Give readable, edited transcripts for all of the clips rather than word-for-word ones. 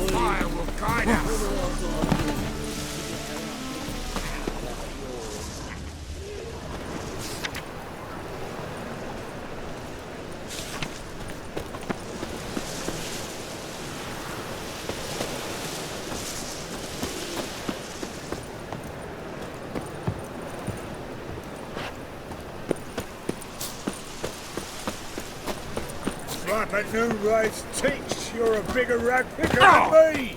fire will guide us. But I knew life's takes. You're a bigger rat picker than me.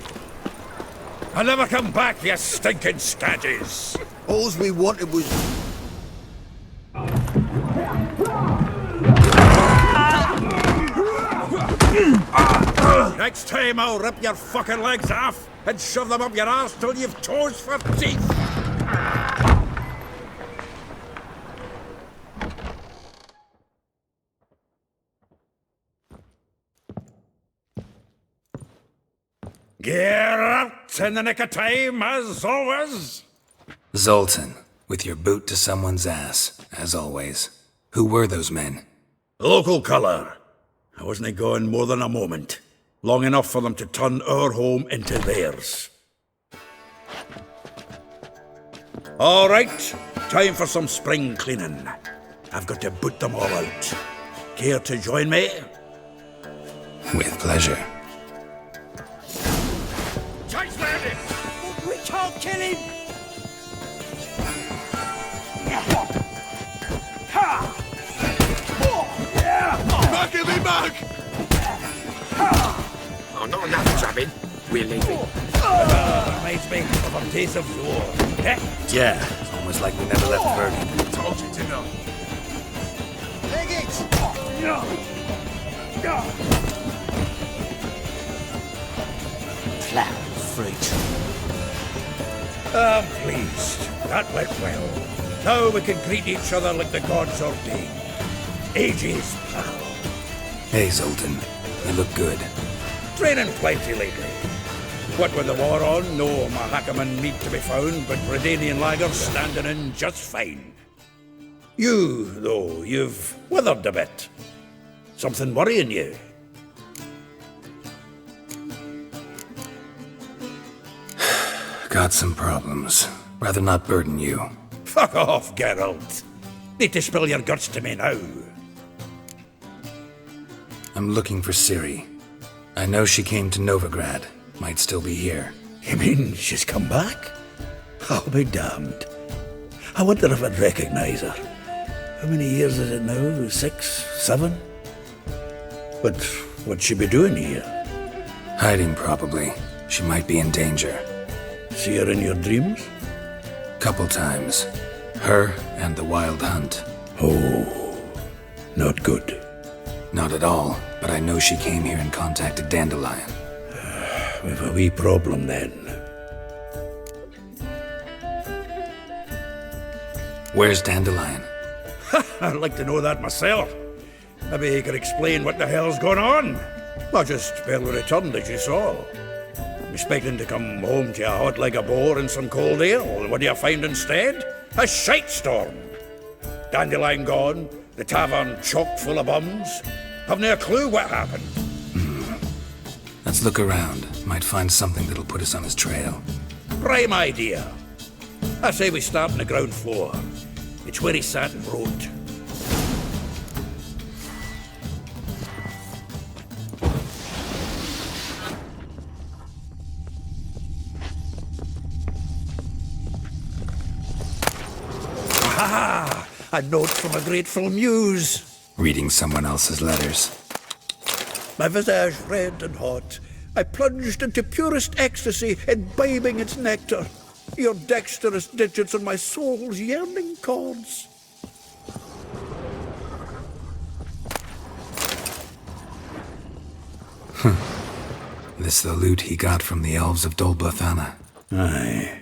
I'll never come back, you stinking scadges. All we wanted was... Next time I'll rip your fucking legs off and shove them up your arse till you've toes for teeth. Get out in the nick of time, as always. Zoltan, with your boot to someone's ass, as always. Who were those men? Local colour. I wasn't gone more than a moment. Long enough for them to turn our home into theirs. All right, time for some spring cleaning. I've got to boot them all out. Care to join me? With pleasure. Chase landing! We can't kill him. Back him, back! Oh, not enough jabbing. We're leaving. Reminds me of a piece of war. Eh? Yeah, it's almost like we never left Bergen. Told you to know. Leg it! Clown fruit. I'm pleased. That went well. Now we can greet each other like the gods ordained. Ages, pal. Hey, Zoltan. You look good. Training plenty lately. What with the war on, no Mahakaman need to be found, but Redanian lagers standing in just fine. You, though, you've withered a bit. Something worrying you? Got some problems. Rather not burden you. Fuck off, Geralt. Need to spill your guts to me now. I'm looking for Ciri. I know she came to Novigrad. Might still be here. You mean she's come back? I'll be damned. I wonder if I'd recognise her. How many years is it now? 6, 7? But what'd she be doing here? Hiding, probably. She might be in danger. See her in your dreams? Couple times. Her and the Wild Hunt. Oh, not good. Not at all, but I know she came here and contacted Dandelion. We've a wee problem then. Where's Dandelion? I'd like to know that myself. Maybe he could explain what the hell's going on. Not just barely returned, as you saw. Expecting to come home to a hot like a boar and some cold ale. What do you find instead? A shite storm. Dandelion gone, the tavern chock full of bums. Haven't a clue what happened. Let's look around. Might find something that'll put us on his trail. Prime idea. I say we start on the ground floor. It's where he sat and wrote. Ah, a note from a grateful muse. Reading someone else's letters. My visage red and hot, I plunged into purest ecstasy, imbibing its nectar. Your dexterous digits on my soul's yearning chords. This the loot he got from the elves of Dol Blathanna. Aye.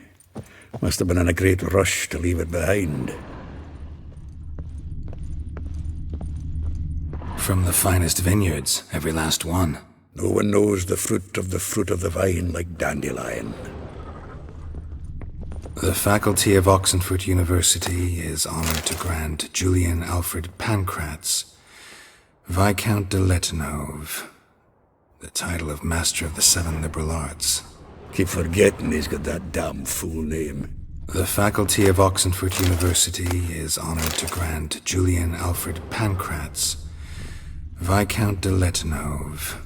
Must have been in a great rush to leave it behind. From the finest vineyards, every last one. No one knows the fruit of the vine like Dandelion. The faculty of Oxenfurt University is honored to grant Julian Alfred Pancratz, Viscount de Letenhove, The title of Master of the Seven Liberal Arts. Keep forgetting he's got that damn fool name. The faculty of Oxenford University is honored to grant Julian Alfred Pancratz, Viscount de Letenove.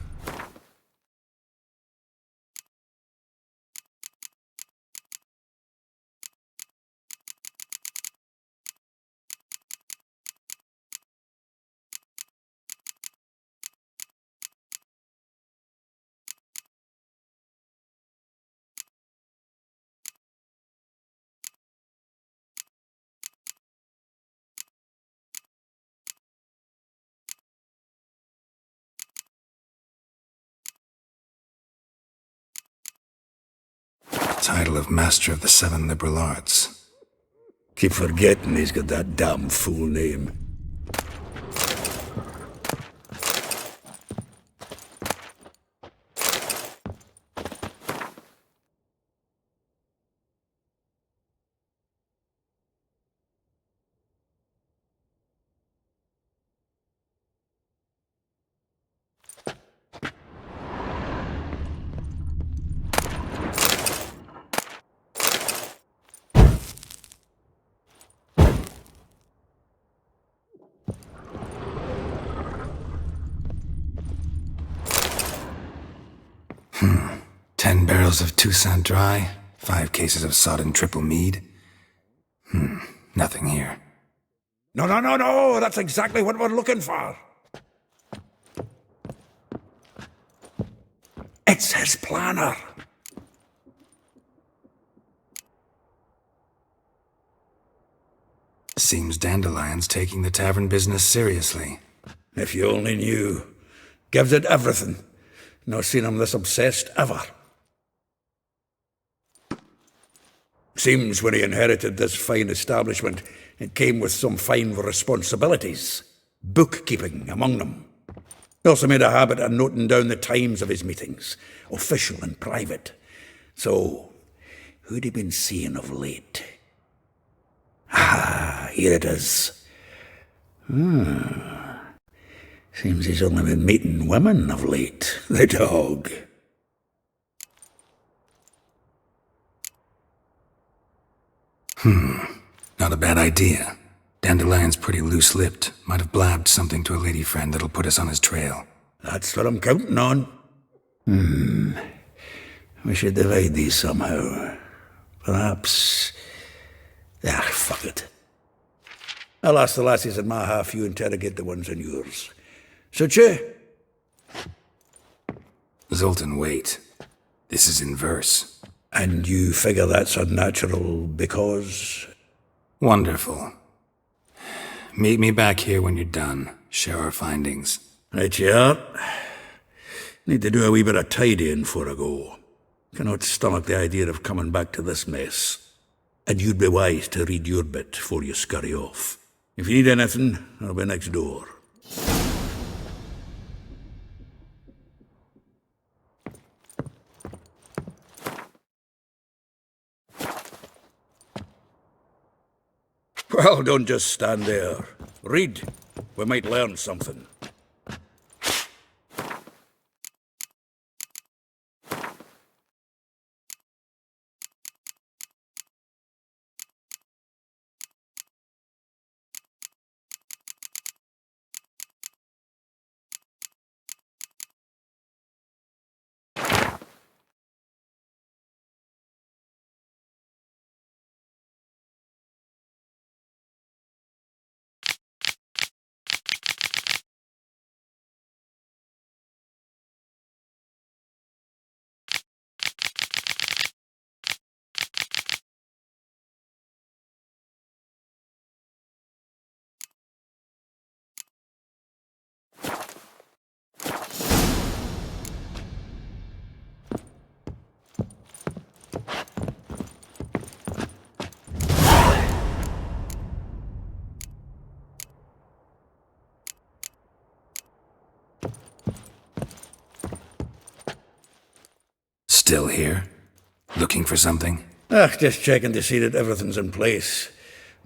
Title of Master of the Seven Liberal Arts. Keep forgetting he's got that damn fool name. Hmm. 10 barrels of Toussaint Dry, 5 cases of sodden triple mead. Nothing here. No, that's exactly what we're looking for. It's his planner. Seems Dandelion's taking the tavern business seriously. If you only knew. Gives it everything. No seen him this obsessed ever. Seems when he inherited this fine establishment, it came with some fine responsibilities. Bookkeeping among them. He also made a habit of noting down the times of his meetings, official and private. So, who'd he been seeing of late? Ah, here it is. Seems he's only been meeting women of late, the dog. Not a bad idea. Dandelion's pretty loose-lipped. Might have blabbed something to a lady friend that'll put us on his trail. That's what I'm counting on. We should divide these somehow. Perhaps... fuck it. I'll ask the lassies in my half, you interrogate the ones in yours. Suche? Zoltan, wait. This is in verse. And you figure that's unnatural because... Wonderful. Meet me back here when you're done. Share our findings. Right you are. Need to do a wee bit of tidying before I go. Cannot stomach the idea of coming back to this mess. And you'd be wise to read your bit before you scurry off. If you need anything, I'll be next door. Well, don't just stand there. Read. We might learn something. Still here? Looking for something? Just checking to see that everything's in place.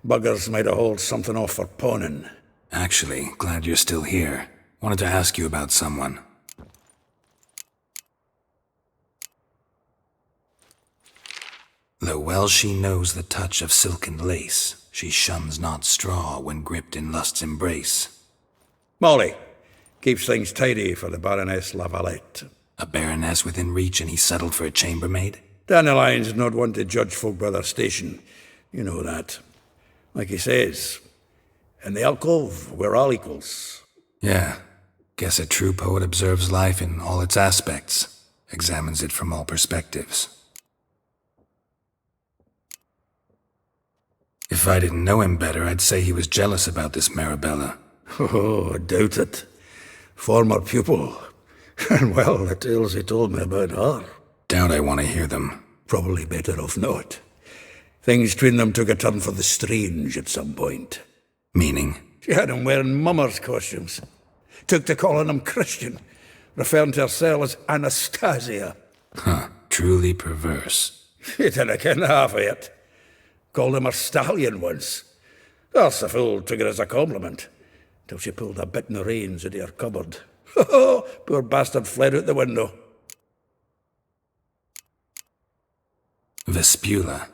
Buggers might have hauled something off for pawning. Actually, glad you're still here. Wanted to ask you about someone. Though well she knows the touch of silken lace, she shuns not straw when gripped in lust's embrace. Molly keeps things tidy for the Baroness Lavalette. A baroness within reach, and he settled for a chambermaid? Dandelion's not one to judge folk by their station. You know that. Like he says, in the alcove, we're all equals. Yeah. Guess a true poet observes life in all its aspects, examines it from all perspectives. If I didn't know him better, I'd say he was jealous about this Marabella. Oh, I doubt it. Former pupil. And well, the tales he told me about her. Doubt I want to hear them. Probably better off not. Things between them took a turn for the strange at some point. Meaning? She had him wearing mummers' costumes. Took to calling him Christian, referring to herself as Anastasia. Huh, truly perverse. He didn't ken half of it. Called him a stallion once. That's the fool took it as a compliment, till she pulled a bit in the reins out of her cupboard. Poor bastard fled out the window. Vespula.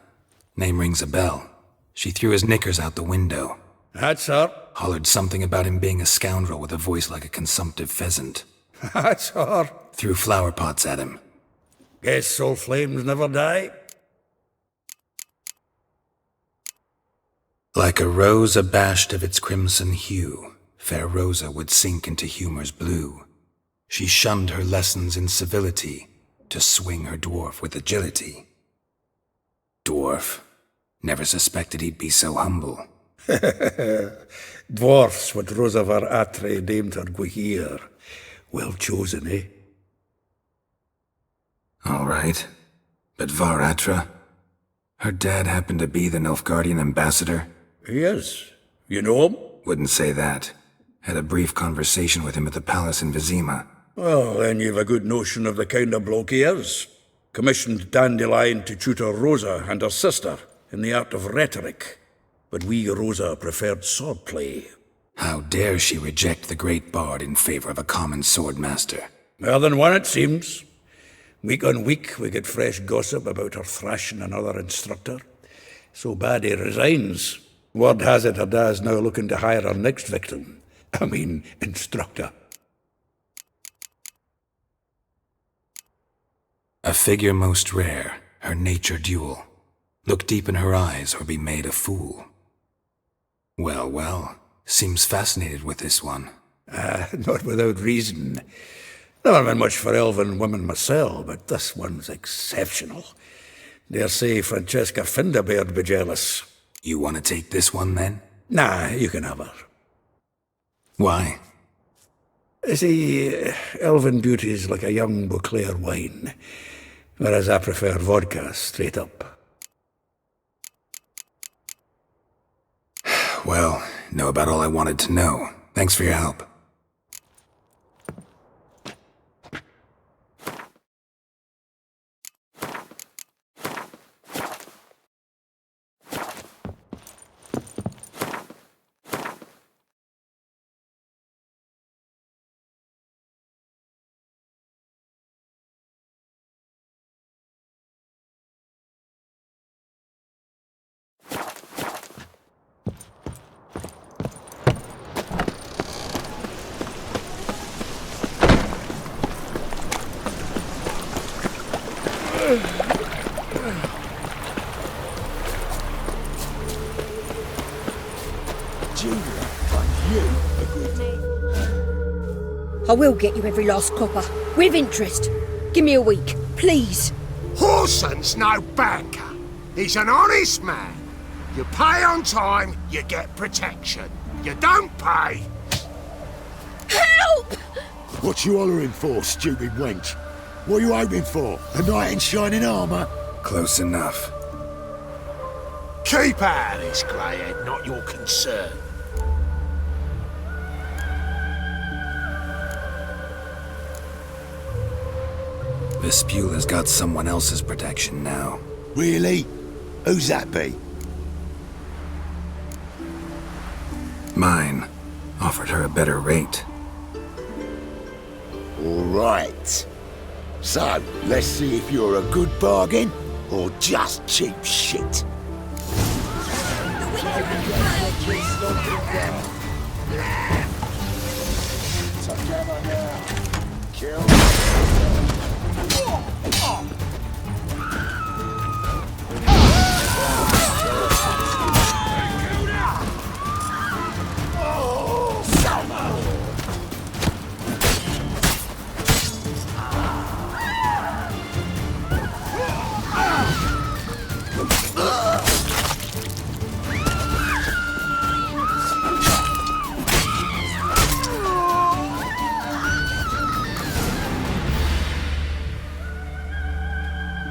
Name rings a bell. She threw his knickers out the window. That's her. Hollered something about him being a scoundrel with a voice like a consumptive pheasant. That's her. Threw flower pots at him. Guess soul flames never die. Like a rose abashed of its crimson hue, fair Rosa would sink into humor's blue. She shunned her lessons in civility, to swing her dwarf with agility. Dwarf. Never suspected he'd be so humble. Dwarfs what Rosa var Atre named her Guihir. Well chosen, eh? All right. But Var Atra? Her dad happened to be the Nilfgaardian ambassador? He is. You know him? Wouldn't say that. Had a brief conversation with him at the palace in Vizima. Well, then you've a good notion of the kind of bloke he is. Commissioned Dandelion to tutor Rosa and her sister in the art of rhetoric. But we, Rosa, preferred swordplay. How dare she reject the great bard in favor of a common swordmaster? More than one, it seems. Week on week, we get fresh gossip about her thrashing another instructor. So bad he resigns. Word has it her dad's now looking to hire her next victim. I mean, instructor. A figure most rare, her nature dual. Look deep in her eyes or be made a fool. Well, well, seems fascinated with this one. Not without reason. Never been much for elven women myself, but this one's exceptional. Dare say Francesca Finderbeard be jealous. You want to take this one, then? Nah, you can have her. Why? See, elven beauty's like a young Beauclair wine, whereas I prefer vodka straight up. Well, know about all I wanted to know. Thanks for your help. I will get you every last copper, with interest. Give me a week, please. Horson's no banker. He's an honest man. You pay on time, you get protection. You don't pay. Help! What you hollering for, stupid wench? What are you hoping for? A knight in shining armour? Close enough. Keep out of this, greyhead, not your concern. Vespula's got someone else's protection now. Really? Who's that be? Mine. Offered her a better rate. All right. So, let's see if you're a good bargain or just cheap shit? Together now. Kill.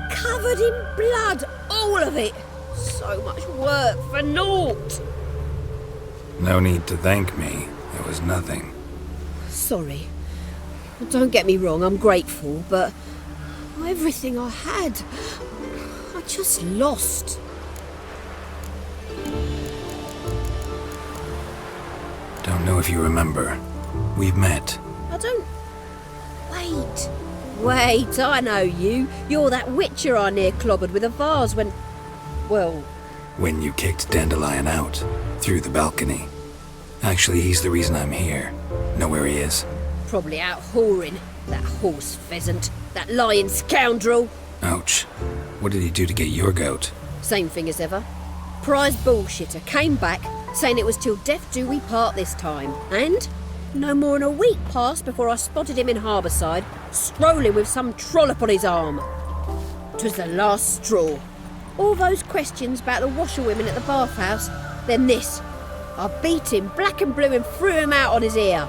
Covered in blood, all of it. So much work for naught. No need to thank me. It was nothing. Sorry. Don't get me wrong, I'm grateful, but everything I had, I just lost. Don't know if you remember. We've met. I don't... Wait, I know you. You're that witcher I near clobbered with a vase when... Well... When you kicked Dandelion out, through the balcony. Actually, he's the reason I'm here. Know where he is? Probably out whoring. That horse pheasant. That lying scoundrel. Ouch. What did he do to get your goat? Same thing as ever. Prize bullshitter came back, saying it was till death do we part this time. And no more than a week passed before I spotted him in Harbourside, strolling with some trollop on his arm. 'Twas the last straw. All those questions about the washerwomen at the bathhouse, then this. I beat him black and blue and threw him out on his ear.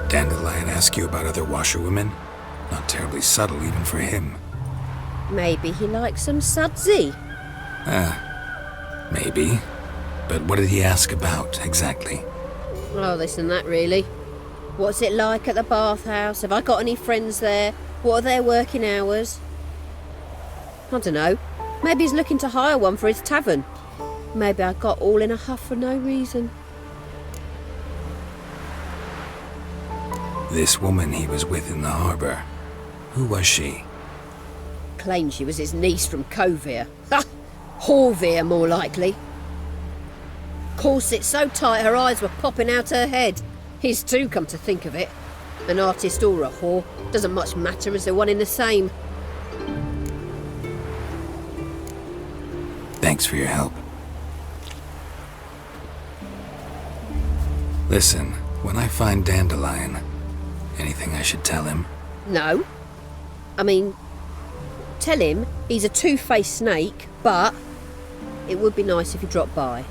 Dandelion ask you about other washerwomen? Not terribly subtle even for him. Maybe he likes some sudsy. Maybe. But what did he ask about, exactly? Oh, this and that, really. What's it like at the bathhouse? Have I got any friends there? What are their working hours? I don't know. Maybe he's looking to hire one for his tavern. Maybe I got all in a huff for no reason. This woman he was with in the harbour. Who was she? Claimed she was his niece from Covere. Ha! Horvere, more likely. Corset so tight her eyes were popping out her head. His too, come to think of it. An artist or a whore, doesn't much matter as they're one in the same. Thanks for your help. Listen, when I find Dandelion, anything I should tell him? No. I mean, tell him he's a two-faced snake, but it would be nice if he dropped by.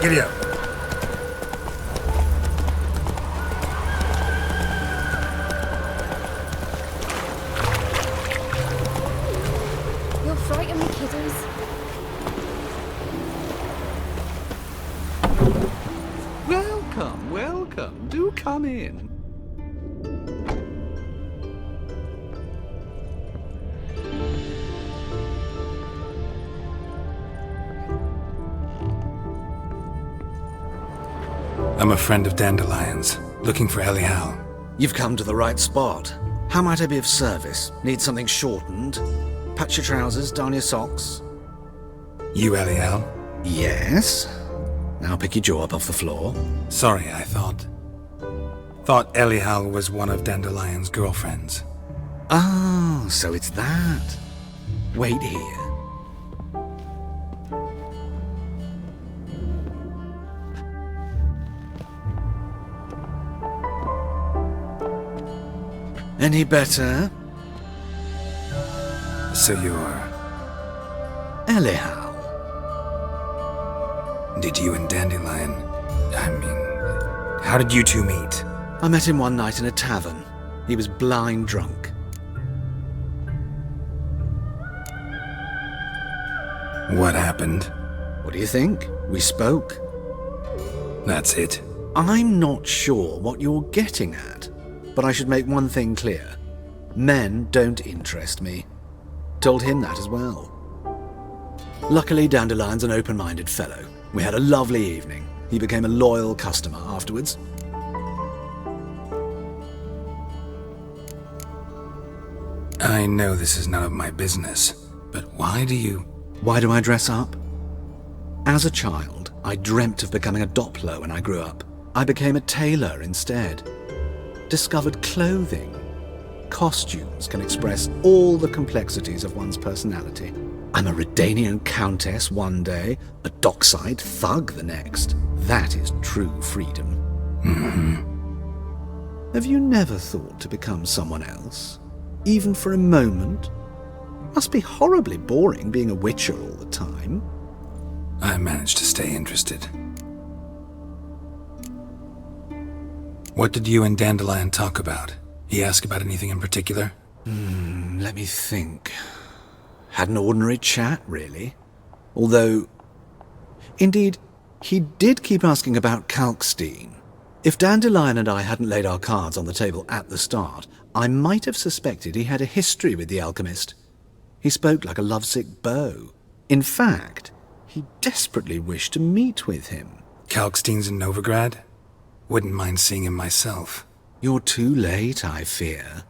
Giddy up. You'll frighten me, kiddies. Welcome, welcome. Do come in. I'm a friend of Dandelion's, looking for Elial. You've come to the right spot. How might I be of service? Need something shortened? Patch your trousers, darn your socks. You Elial? Yes. Now pick your jaw up off the floor. Sorry, I thought Elial was one of Dandelion's girlfriends. Oh, so it's that. Wait here. Any better? So you're... Elial. Did you and Dandelion... how did you two meet? I met him one night in a tavern. He was blind drunk. What happened? What do you think? We spoke. That's it. I'm not sure what you're getting at, but I should make one thing clear. Men don't interest me. Told him that as well. Luckily, Dandelion's an open-minded fellow. We had a lovely evening. He became a loyal customer afterwards. I know this is none of my business, but why do you... Why do I dress up? As a child, I dreamt of becoming a Doppler when I grew up. I became a tailor instead. Discovered clothing. Costumes can express all the complexities of one's personality. I'm a Redanian countess one day, a dockside thug the next. That is true freedom. Mm-hmm. Have you never thought to become someone else? Even for a moment? Must be horribly boring being a witcher all the time. I managed to stay interested. What did you and Dandelion talk about? He asked about anything in particular? Let me think. Had an ordinary chat, really. Although, indeed, he did keep asking about Kalkstein. If Dandelion and I hadn't laid our cards on the table at the start, I might have suspected he had a history with the alchemist. He spoke like a lovesick beau. In fact, he desperately wished to meet with him. Kalkstein's in Novigrad? Wouldn't mind seeing him myself. You're too late, I fear.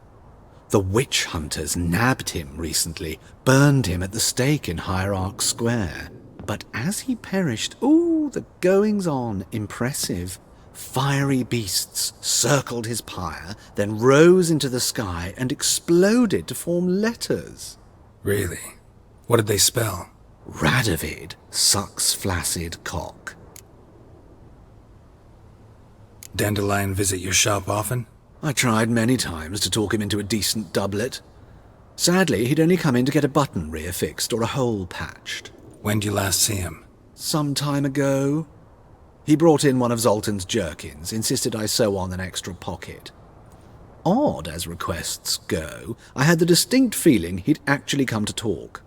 The witch hunters nabbed him recently, burned him at the stake in Hierarch Square. But as he perished, the goings-on, impressive. Fiery beasts circled his pyre, then rose into the sky and exploded to form letters. Really? What did they spell? Radovid sucks flaccid cock. Dandelion visit your shop often? I tried many times to talk him into a decent doublet. Sadly, he'd only come in to get a button reaffixed or a hole patched. When did you last see him? Some time ago. He brought in one of Zoltan's jerkins, insisted I sew on an extra pocket. Odd as requests go, I had the distinct feeling he'd actually come to talk.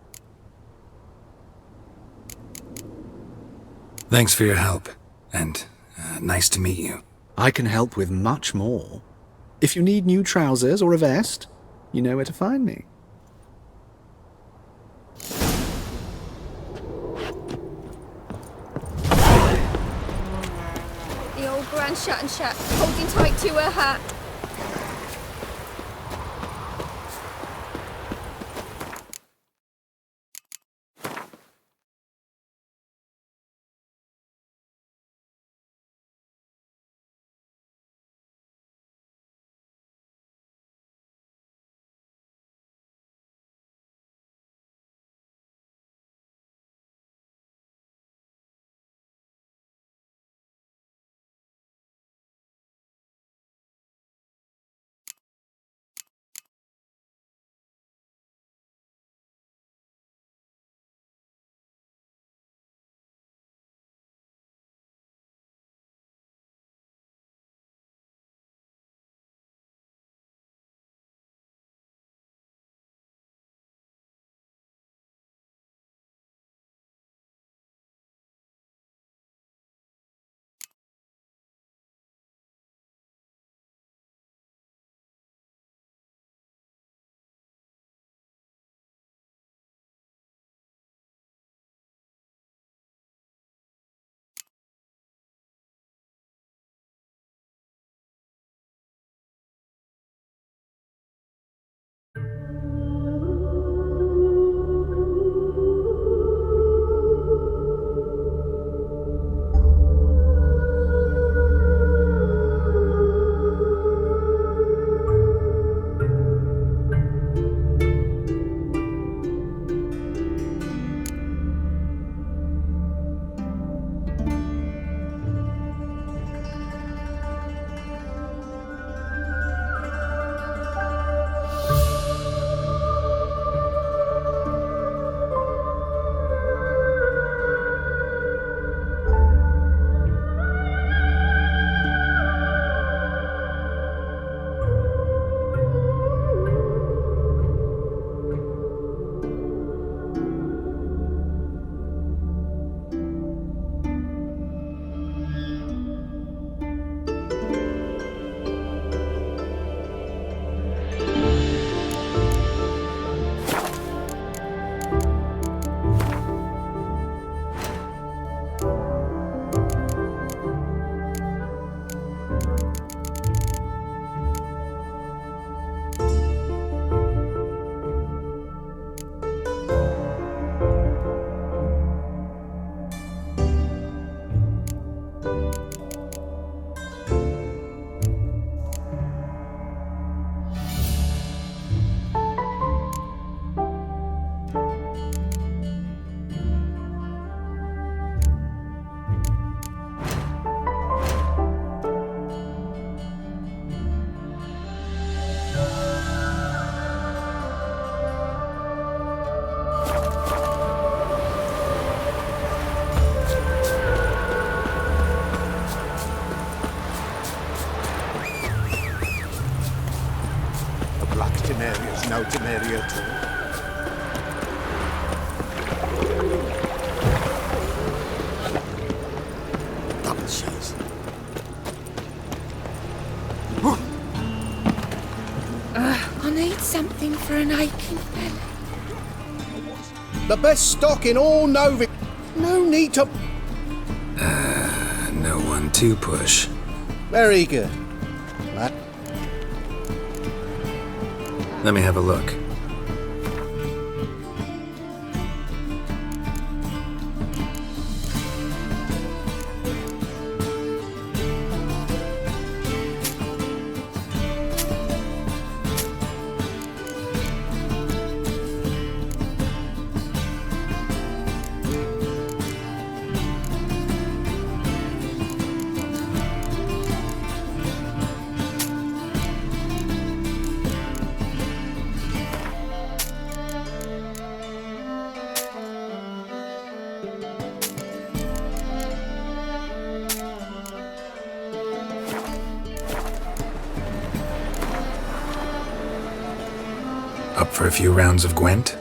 Thanks for your help, and nice to meet you. I can help with much more. If you need new trousers or a vest, you know where to find me. The old Grand Shat and Shat, holding tight to her hat. Something for an aching belly. The best stock in all Novi. No need to... No one to push. Very good. Let me have a look. Up for a few rounds of Gwent?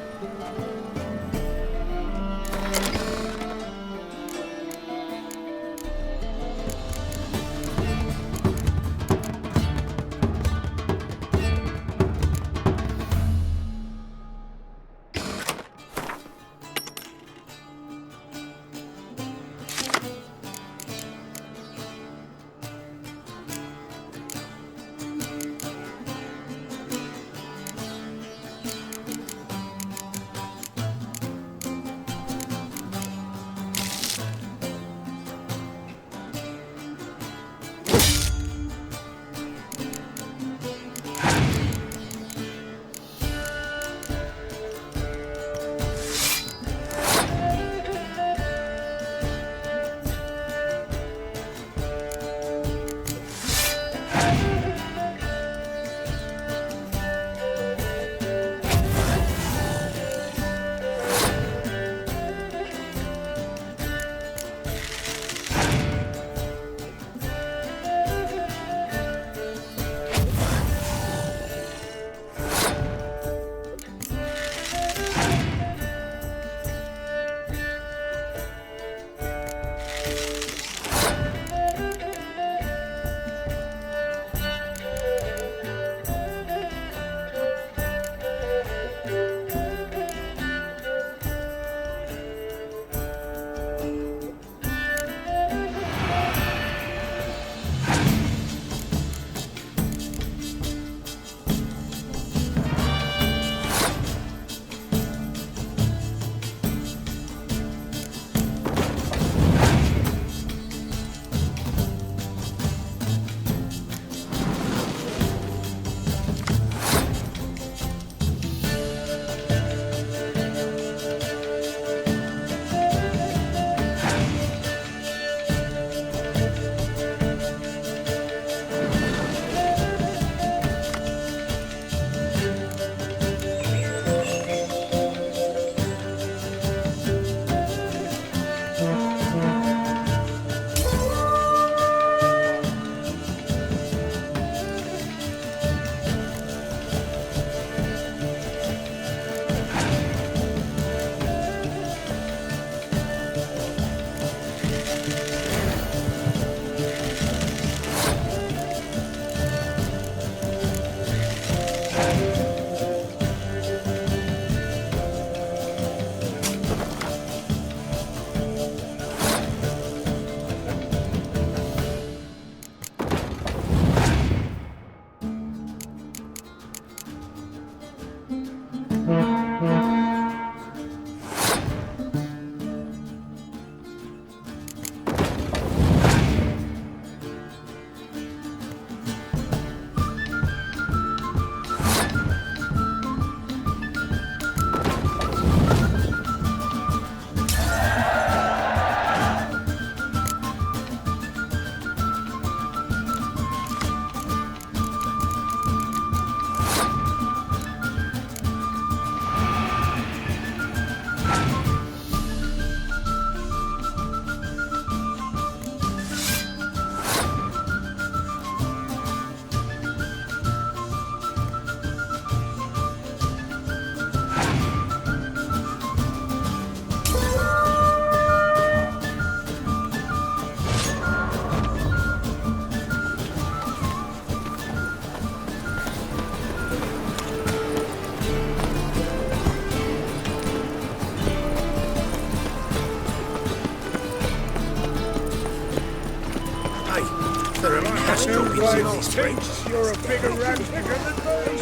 Just New talking ways to thinks you're a bigger rat picker than me.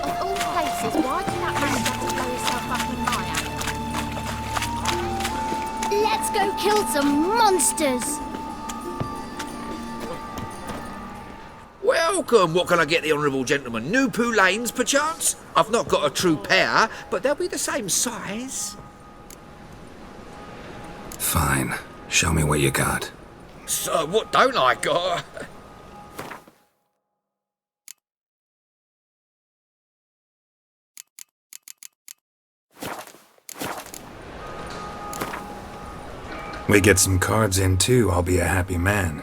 Of all places, why did that man have to blow himself up in my alley? Let's go kill some monsters! Welcome! What can I get the honourable gentleman? New Poo Lanes, perchance? I've not got a true pair, but they'll be the same size. Fine. Show me what you got. So, what don't I got? We get some cards in too, I'll be a happy man.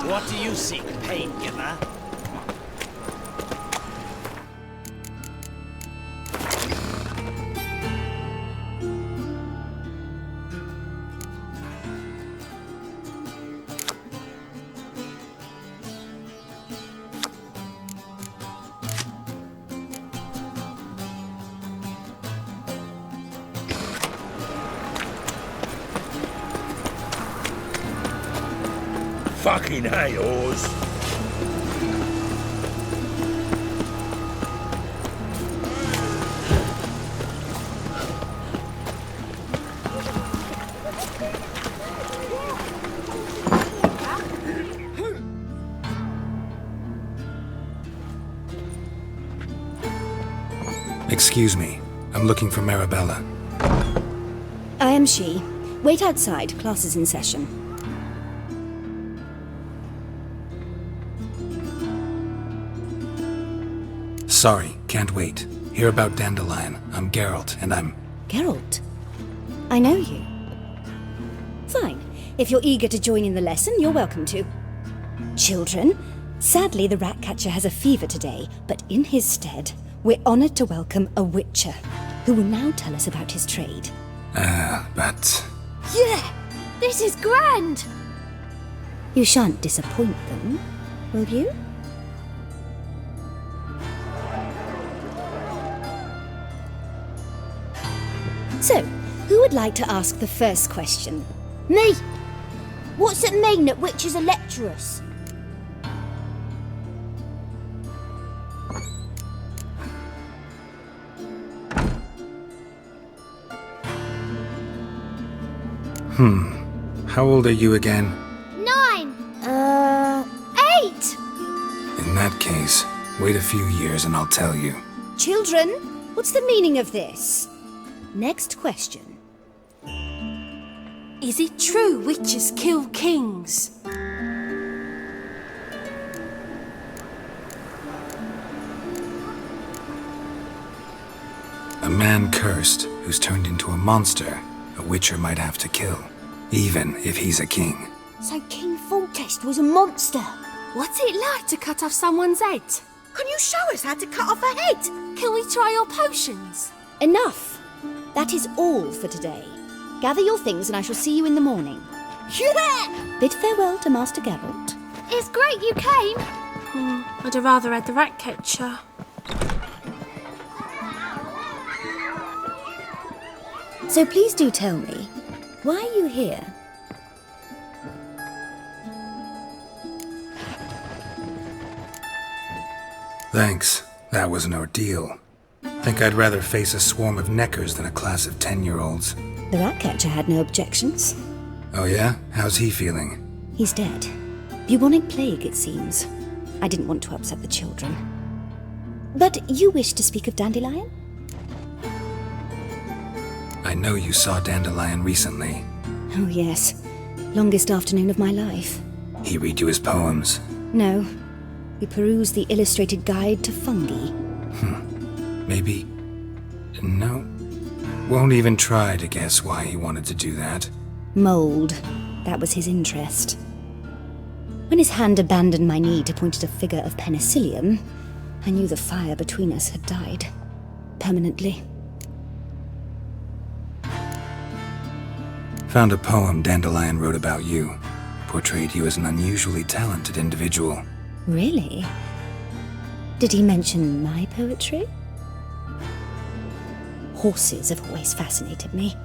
What do you seek, pain giver? Fucking hey, Oz. Excuse me. I'm looking for Marabella. I am she. Wait outside. Class is in session. Sorry, can't wait. Hear about Dandelion. I'm Geralt, and I'm... Geralt? I know you. Fine. If you're eager to join in the lesson, you're welcome to. Children, sadly the Ratcatcher has a fever today, but in his stead, we're honoured to welcome a Witcher, who will now tell us about his trade. But... Yeah! This is grand! You shan't disappoint them, will you? So, who would like to ask the first question? Me! What's it mean that witches are lecturers? How old are you again? 9! 8! In that case, wait a few years and I'll tell you. Children, what's the meaning of this? Next question. Is it true witches kill kings? A man cursed who's turned into a monster a Witcher might have to kill, even if he's a king. So King Foltest was a monster. What's it like to cut off someone's head? Can you show us how to cut off a head? Can we try your potions? Enough! That is all for today. Gather your things and I shall see you in the morning. Yeah! Bid farewell to Master Geralt. It's great you came. I'd have rather had the Ratcatcher. So please do tell me, why are you here? Thanks. That was an ordeal. Think I'd rather face a swarm of neckers than a class of 10-year-olds. The Ratcatcher had no objections. Oh yeah? How's he feeling? He's dead. Bubonic plague, it seems. I didn't want to upset the children. But you wish to speak of Dandelion? I know you saw Dandelion recently. Oh yes. Longest afternoon of my life. He read you his poems? No. We perused the illustrated guide to fungi. Maybe... No. Won't even try to guess why he wanted to do that. Mold. That was his interest. When his hand abandoned my knee to point at a figure of penicillium, I knew the fire between us had died. Permanently. Found a poem Dandelion wrote about you. Portrayed you as an unusually talented individual. Really? Did he mention my poetry? Horses have always fascinated me.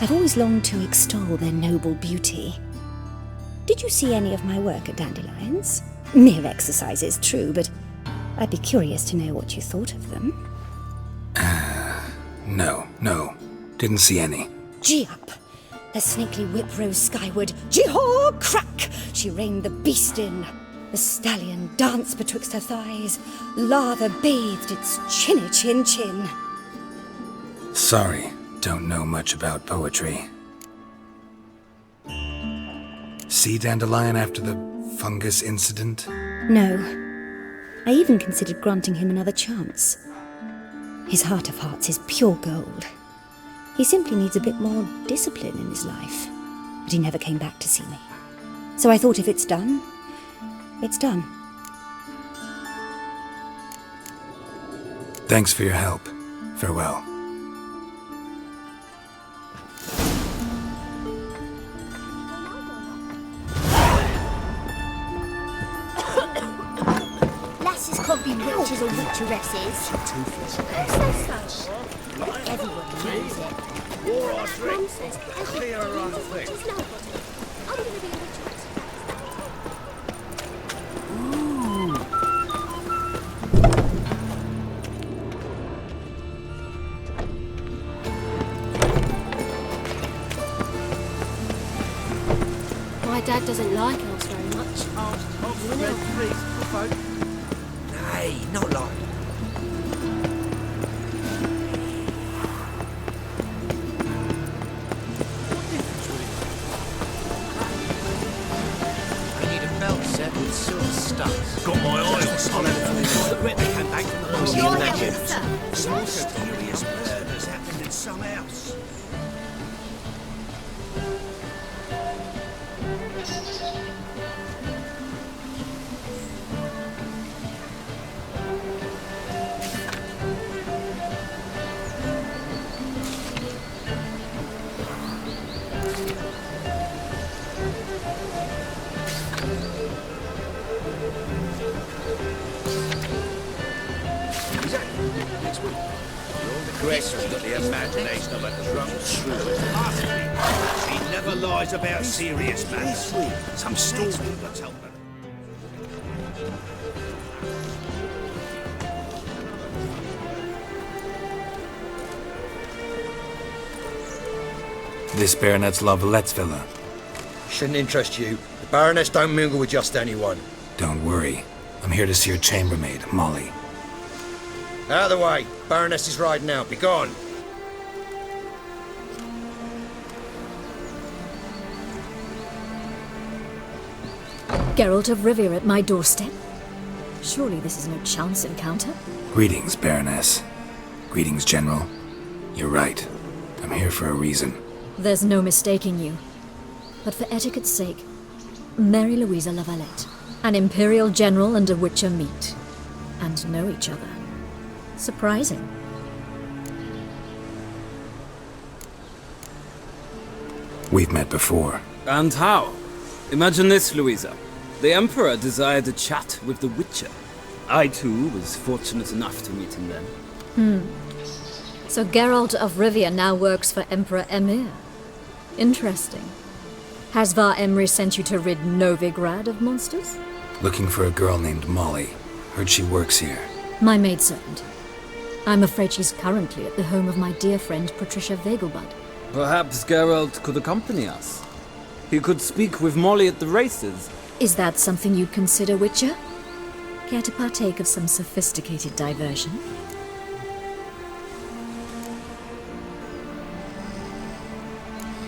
I've always longed to extol their noble beauty. Did you see any of my work at Dandelion's? Mere exercises, true, but I'd be curious to know what you thought of them. No. Didn't see any. Gee up! Her snakely whip rose skyward. Gee-haw! Crack! She reined the beast in. The stallion danced betwixt her thighs. Lather bathed its chinny chin. Sorry, don't know much about poetry. See Dandelion after the fungus incident? No. I even considered granting him another chance. His heart of hearts is pure gold. He simply needs a bit more discipline in his life. But he never came back to see me. So I thought if it's done, it's done. Thanks for your help. Farewell. Lasses can't be witches or witcheresses. Who's so? Everyone knows it. Pour our drinks, clear our things. I'm going to be a witcheress. my dad doesn't like elves very much. Nay, not like. I need a belt set with silver studs. Got my eye on The Ritter came back from the Lucy in that ship. Some mysterious murders happened in some house. Greg's got the imagination of a drunk shrew. He never lies about serious matters. Some story will tell them. This baronet's Lavalettes villa. Shouldn't interest you. The Baroness don't mingle with just anyone. Don't worry. I'm here to see your chambermaid, Molly. Out of the way. Baroness is riding out. Be gone. Geralt of Rivia at my doorstep? Surely this is no chance encounter? Greetings, Baroness. Greetings, General. You're right. I'm here for a reason. There's no mistaking you. But for etiquette's sake, Mary Louisa Lavalette, an Imperial General and a Witcher meet, and know each other. Surprising. We've met before. And how? Imagine this, Louisa. The Emperor desired a chat with the Witcher. I, too, was fortunate enough to meet him then. So Geralt of Rivia now works for Emperor Emir. Interesting. Has Var Emry sent you to rid Novigrad of monsters? Looking for a girl named Molly. Heard she works here. My maidservant. I'm afraid she's currently at the home of my dear friend Patricia Vegelbud. Perhaps Geralt could accompany us. He could speak with Molly at the races. Is that something you'd consider, Witcher? Care to partake of some sophisticated diversion?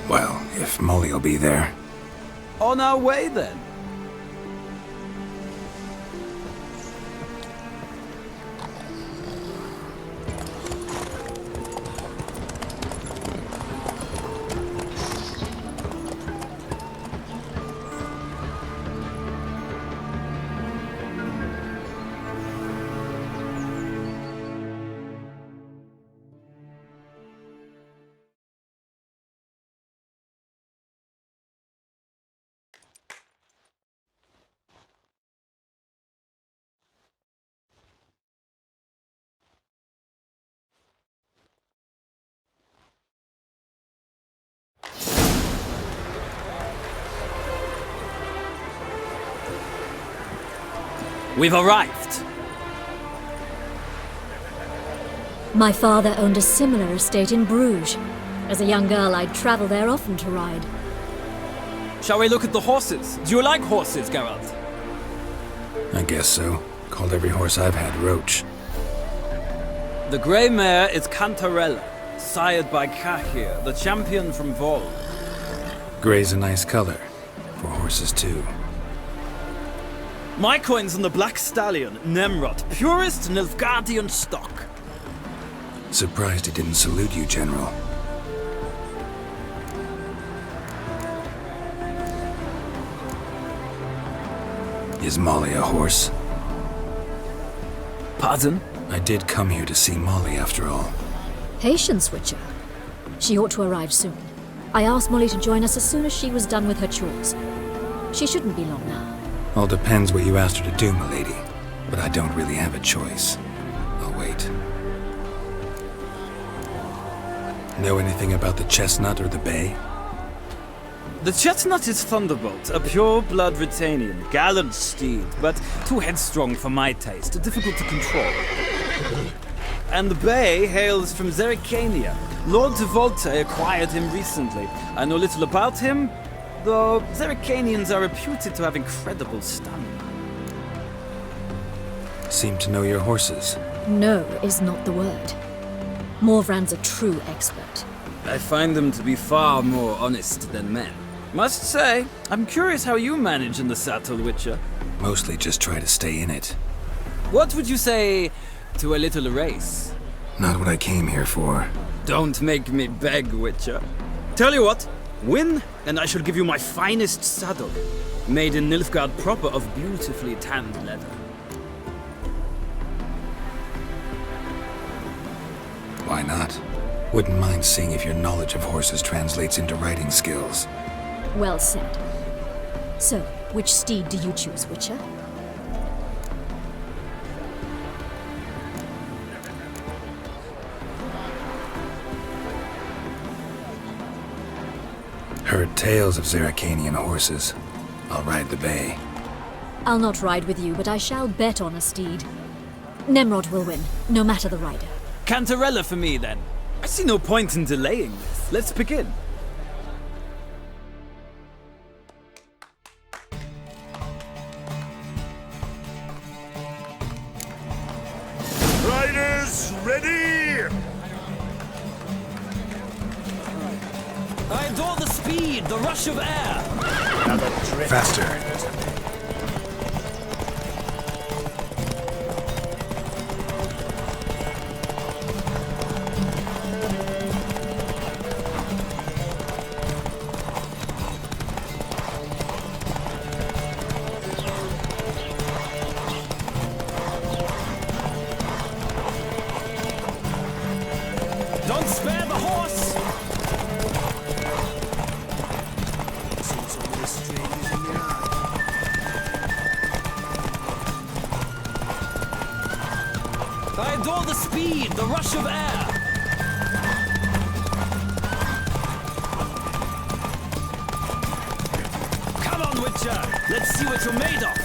Well, if Molly'll be there. On our way, then. We've arrived. My father owned a similar estate in Bruges. As a young girl, I'd travel there often to ride. Shall we look at the horses? Do you like horses, Geralt? I guess so. Called every horse I've had Roach. The grey mare is Cantarella, sired by Cahir, the champion from Vol. Grey's a nice color. For horses, too. My coin's on the Black Stallion, Nemrod, purest Nilfgaardian stock. Surprised he didn't salute you, General. Is Molly a horse? Pardon? I did come here to see Molly, after all. Patience, Witcher. She ought to arrive soon. I asked Molly to join us as soon as she was done with her chores. She shouldn't be long now. All depends what you asked her to do, milady. But I don't really have a choice. I'll wait. Know anything about the chestnut or the bay? The chestnut is Thunderbolt, a pure-blood Retanian, gallant steed, but too headstrong for my taste, difficult to control. And the bay hails from Zericania. Lord de Volte acquired him recently. I know little about him, though Zeracanians are reputed to have incredible stamina. Seem to know your horses. No is not the word. Morvran's a true expert. I find them to be far more honest than men. Must say, I'm curious how you manage in the saddle, Witcher. Mostly just try to stay in it. What would you say to a little race? Not what I came here for. Don't make me beg, Witcher. Tell you what, win, and I shall give you my finest saddle, made in Nilfgaard proper of beautifully tanned leather. Why not? Wouldn't mind seeing if your knowledge of horses translates into riding skills. Well said. So, which steed do you choose, Witcher? Heard tales of Zeracanian horses. I'll ride the bay. I'll not ride with you, but I shall bet on a steed. Nemrod will win, no matter the rider. Cantarella for me, then. I see no point in delaying this. Let's begin. Riders, ready? I adore the speed, the rush of air. Faster. Don't spare the horse! I adore the speed, the rush of air. Come on, Witcher. Let's see what you're made of.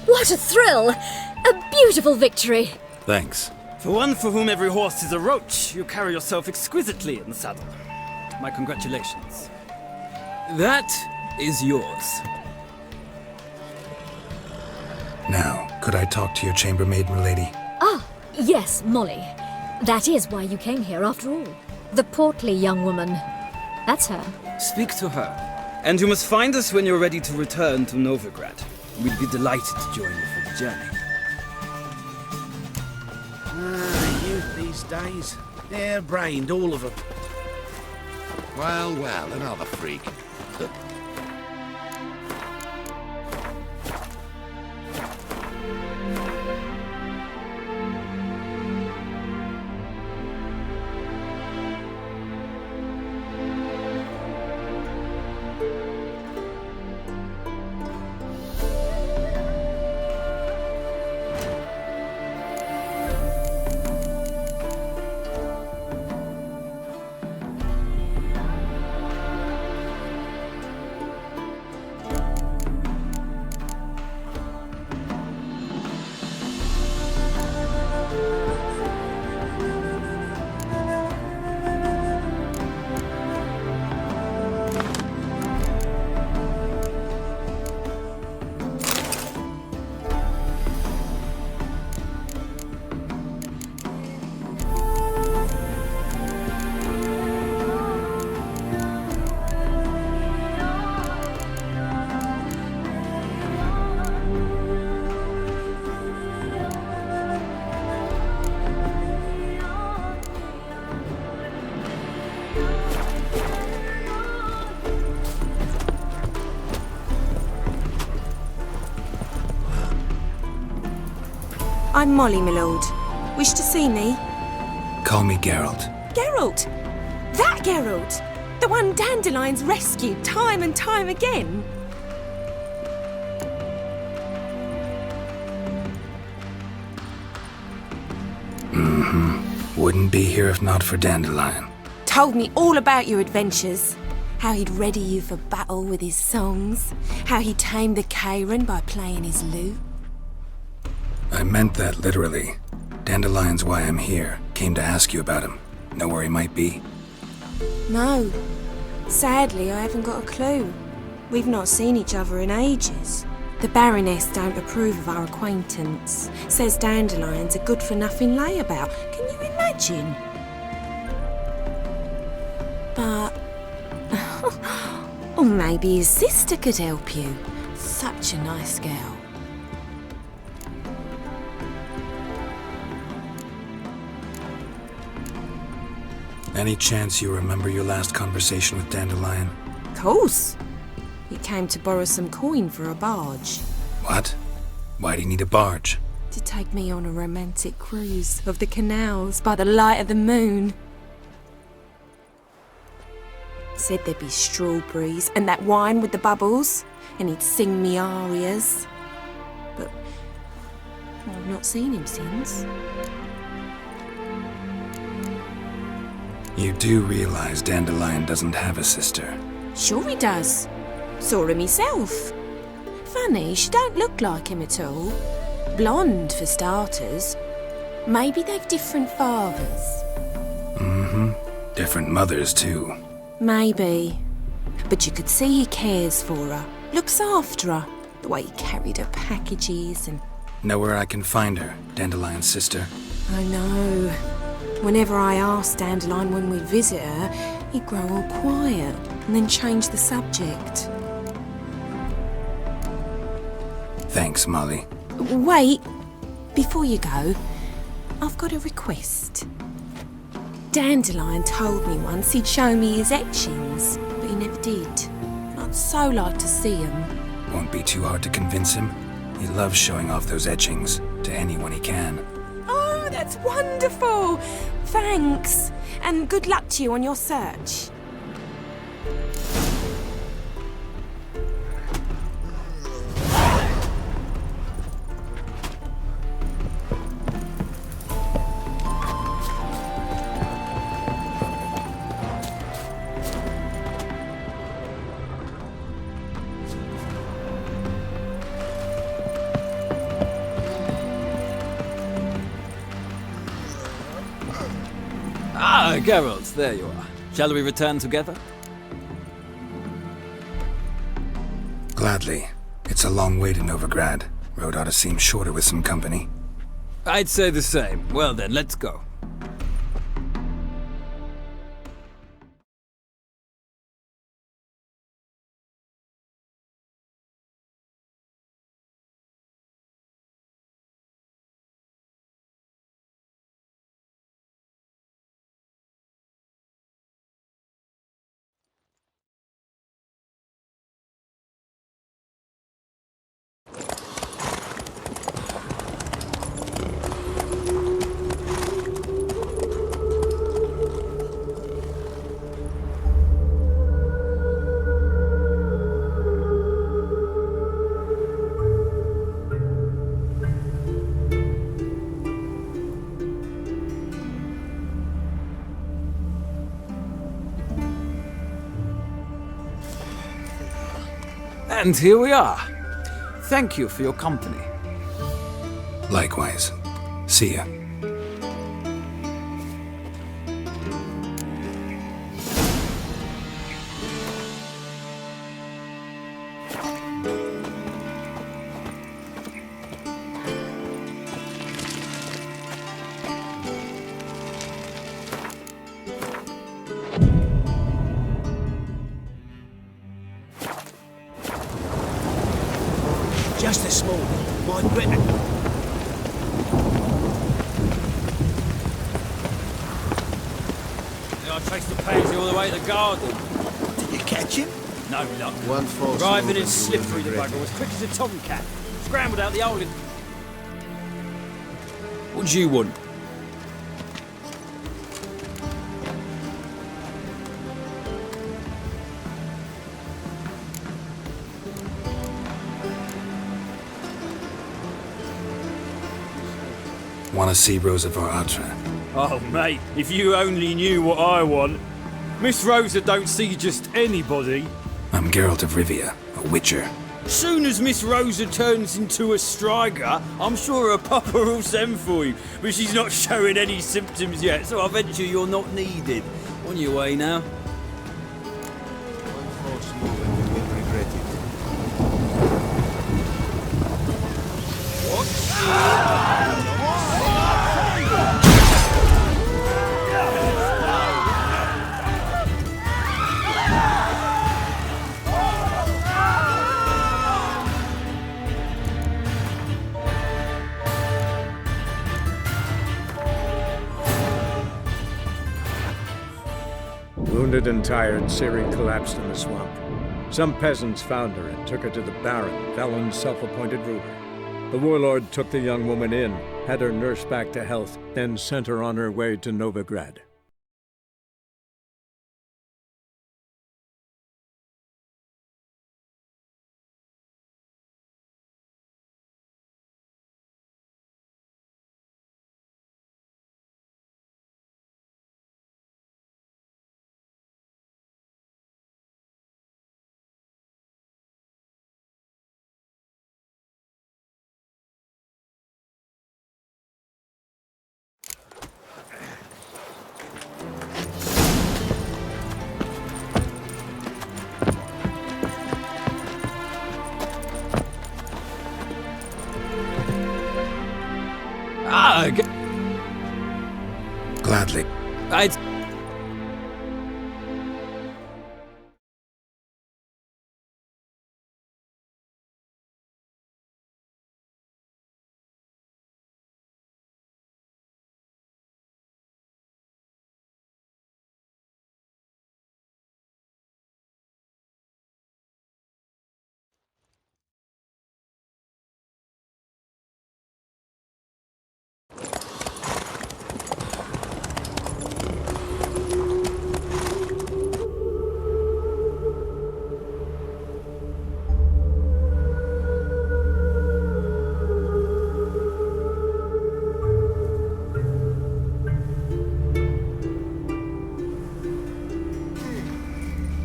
What a thrill! A beautiful victory! Thanks. For one for whom every horse is a roach, you carry yourself exquisitely in the saddle. My congratulations. That is yours. Now, could I talk to your chambermaid, milady? Ah, yes, Molly. That is why you came here after all. The portly young woman. That's her. Speak to her. And you must find us when you're ready to return to Novigrad. We'd be delighted to join you for the journey. Youth these days. Hair-brained, all of them. Well, well, another freak. I'm Molly, my lord. Wish to see me? Call me Geralt. Geralt! That Geralt! The one Dandelion's rescued time and time again. Wouldn't be here if not for Dandelion. Told me all about your adventures. How he'd ready you for battle with his songs. How he tamed the Karen by playing his lute. I meant that literally. Dandelion's why I'm here. Came to ask you about him. Know where he might be? No. Sadly, I haven't got a clue. We've not seen each other in ages. The Baroness don't approve of our acquaintance. Says Dandelion's a good-for-nothing layabout. Can you imagine? But... or maybe his sister could help you. Such a nice girl. Any chance you remember your last conversation with Dandelion? Course. He came to borrow some coin for a barge. What? Why'd he need a barge? To take me on a romantic cruise of the canals by the light of the moon. Said there'd be strawberries and that wine with the bubbles, and he'd sing me arias. But I've not seen him since. You do realize Dandelion doesn't have a sister? Sure he does. Saw him myself. Funny, she don't look like him at all. Blonde, for starters. Maybe they've different fathers. Mm-hmm. Different mothers, too. Maybe. But you could see he cares for her. Looks after her. The way he carried her packages and... Know where I can find her, Dandelion's sister? I know. Whenever I asked Dandelion when we'd visit her, he'd grow all quiet and then change the subject. Thanks, Molly. Wait. Before you go, I've got a request. Dandelion told me once he'd show me his etchings, but he never did. And I'd so like to see them. Won't be too hard to convince him. He loves showing off those etchings to anyone he can. Oh, that's wonderful! Thanks, and good luck to you on your search. Ah, Geralt, there you are. Shall we return together? Gladly. It's a long way to Novigrad. Road ought to seem shorter with some company. I'd say the same. Well then, let's go. And here we are. Thank you for your company. Likewise. See ya. Just a small one, mind better. I chased the pansy all the way to the garden. Did you catch him? No luck. One false Driving move in and slippery, the you bugger was quick as a tomcat. Scrambled out the hole in... What do you want? Want to see Rosa Atre? Oh, mate, if you only knew what I want. Miss Rosa don't see just anybody. I'm Geralt of Rivia, a witcher. Soon as Miss Rosa turns into a striker, I'm sure her papa will send for you. But she's not showing any symptoms yet, so I venture you're not needed. On your way now. Wounded and tired, Ciri collapsed in the swamp. Some peasants found her and took her to the Baron, Valen's self-appointed ruler. The warlord took the young woman in, had her nursed back to health, then sent her on her way to Novigrad. Gladly.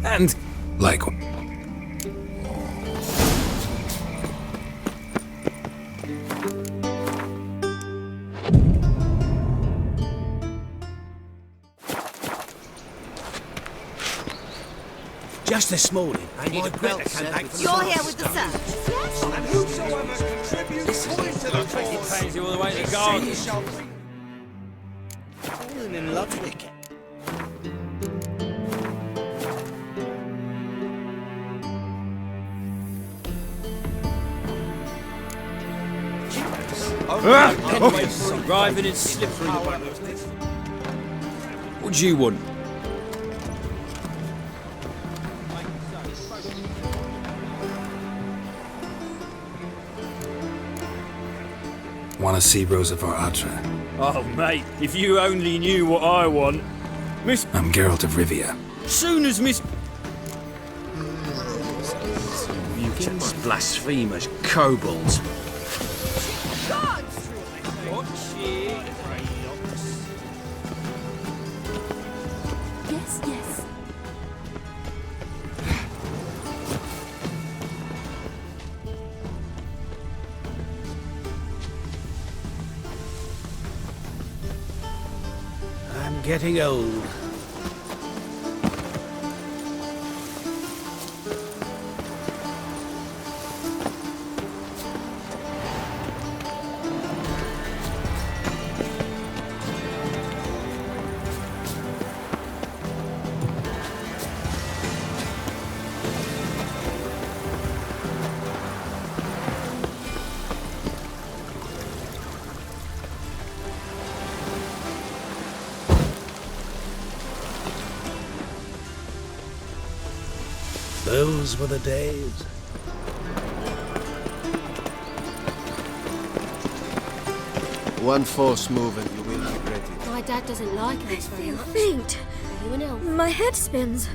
And like Just this morning, my brother came back from You're here with the search. Yes. And whosoever contributes point to the cause, pays you all the way to the garden. falling in love with it. Driving it slippery. What do you want? Want to see Rosa for Atra? Oh, mate, if you only knew what I want. Miss... I'm Geralt of Rivia. Soon as Miss... Mutants, blasphemers, kobolds. Yes, yes. I'm getting old. Those were the days. One false move and you will regret it. My dad doesn't like us very much. Faint. Anyone else? My head spins.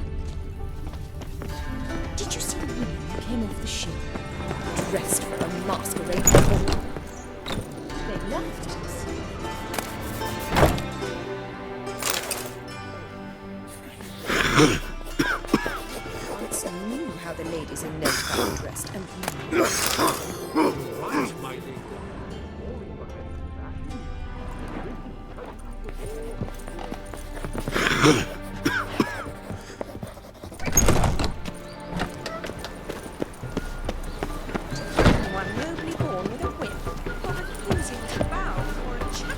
Did you see the woman who came off the ship, dressed for a masquerade ball? They laughed at us. Once I knew how the ladies in Nuevo dressed and One nobly born with a whip, or refusing to bow for a chap.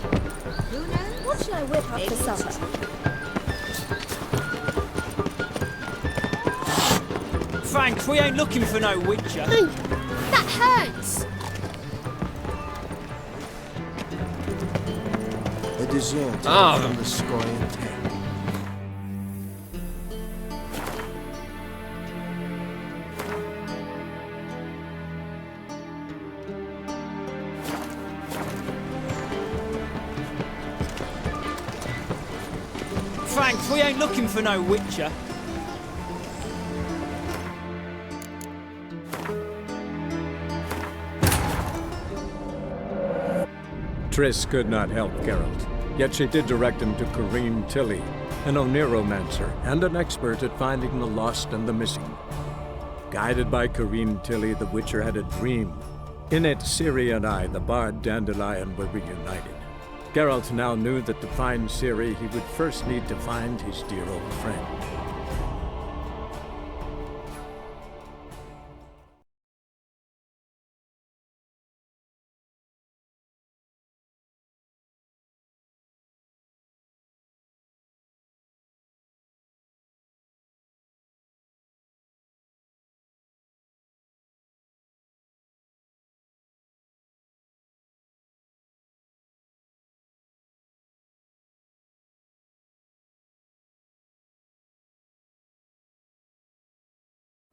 Who knows? what shall I whip up for supper? Frank, we ain't looking for no witcher. That hurts! A dessert from the Scoia'd head. Frank, we ain't looking for no witcher. Triss could not help Geralt, yet she did direct him to Corrine Tilly, an oneiromancer and an expert at finding the lost and the missing. Guided by Corrine Tilly, the Witcher had a dream. In it, Ciri and I, the bard Dandelion, were reunited. Geralt now knew that to find Ciri, he would first need to find his dear old friend.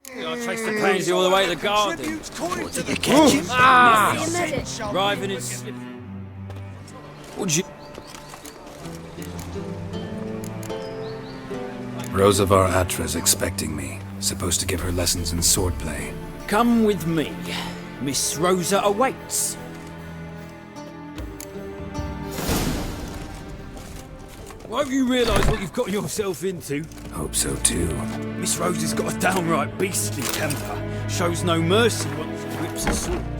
I traced the pansy all the way to the garden. Did you catch him? Driving it. Would you? Rosavar Atra's expecting me. Supposed to give her lessons in swordplay. Come with me. Miss Rosa awaits. Won't you realise what you've got yourself into? Hope so too. Miss Rosa's got a downright beastly temper. Shows no mercy once she whips a sword.